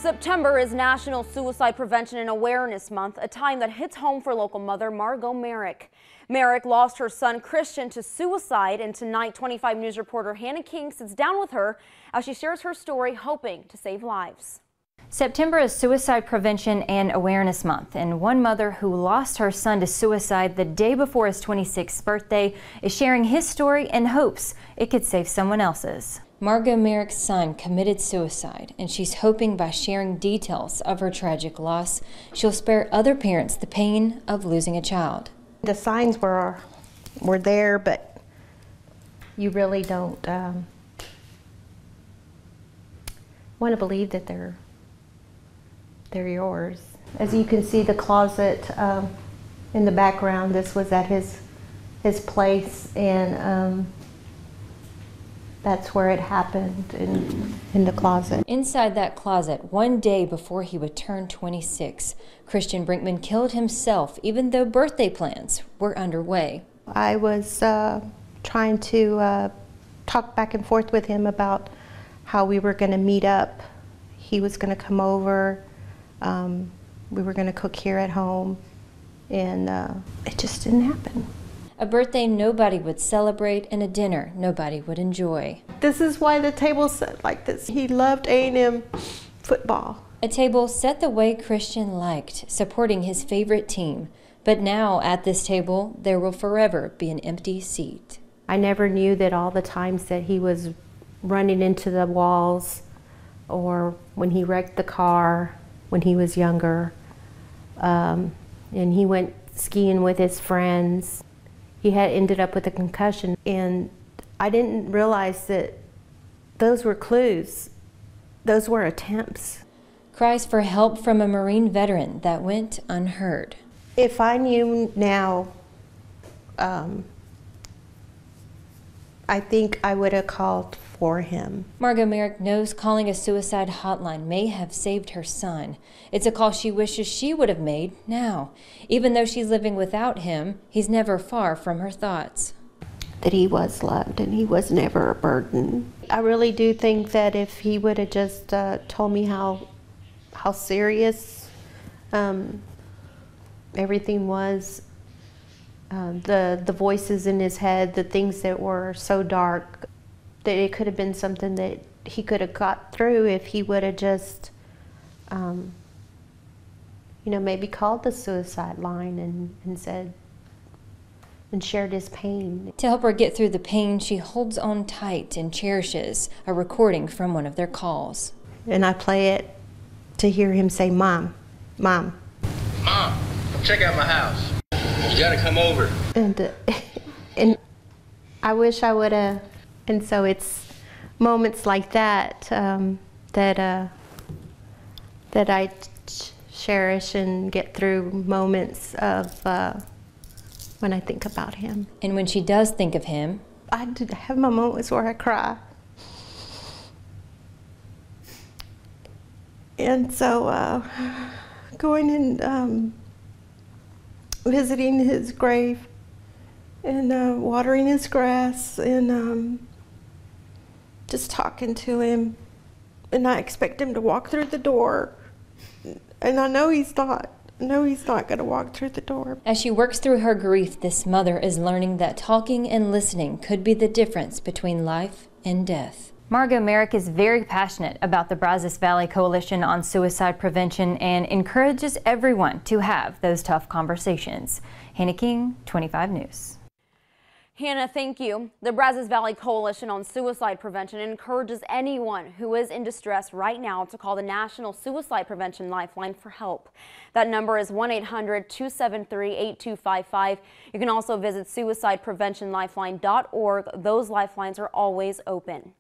September is National Suicide Prevention and Awareness Month, a time that hits home for local mother Margos Merrick. Merrick lost her son Christian to suicide, and tonight 25 News reporter Hannah King sits down with her as she shares her story, hoping to save lives. September is Suicide Prevention and Awareness Month, and one mother who lost her son to suicide the day before his 26th birthday is sharing his story and hopes it could save someone else's. Margos Merrick's son committed suicide, and she's hoping by sharing details of her tragic loss, she'll spare other parents the pain of losing a child. The signs were there, but you really don't want to believe that they're yours. As you can see, the closet in the background, this was at his place, and that's where it happened, in the closet. Inside that closet, one day before he would turn 26, Christian Brinkman killed himself, even though birthday plans were underway. I was trying to talk back and forth with him about how we were going to meet up. He was going to come over. We were going to cook here at home, and it just didn't happen. A birthday nobody would celebrate and a dinner nobody would enjoy. This is why the table's set like this. He loved A&M football. A table set the way Christian liked, supporting his favorite team. But now at this table, there will forever be an empty seat. I never knew that all the times that he was running into the walls, or when he wrecked the car when he was younger, and he went skiing with his friends. He had ended up with a concussion, and I didn't realize that those were clues. Those were attempts. Cries for help from a Marine veteran that went unheard. If I knew now, I think I would have called for him. Margos Merrick knows calling a suicide hotline may have saved her son. It's a call she wishes she would have made now. Even though she's living without him, he's never far from her thoughts. That he was loved and he was never a burden. I really do think that if he would have just told me how serious everything was, the voices in his head, the things that were so dark, that it could have been something that he could have got through if he would have just, maybe called the suicide line and said, and shared his pain. To help her get through the pain, she holds on tight and cherishes a recording from one of their calls. And I play it to hear him say, "Mom, Mom. Mom, check out my house. You gotta come over." And I wish I would have. And so it's moments like that that I cherish and get through moments of when I think about him. And when she does think of him, I did have my moments where I cry. And so going and visiting his grave and watering his grass and just talking to him, and I expect him to walk through the door, and I know he's not. I know he's not going to walk through the door. As she works through her grief, this mother is learning that talking and listening could be the difference between life and death. Margos Merrick is very passionate about the Brazos Valley Coalition on Suicide Prevention and encourages everyone to have those tough conversations. Hannah King, 25 News. Hannah, thank you. The Brazos Valley Coalition on Suicide Prevention encourages anyone who is in distress right now to call the National Suicide Prevention Lifeline for help. That number is 1-800-273-8255. You can also visit suicidepreventionlifeline.org. Those lifelines are always open.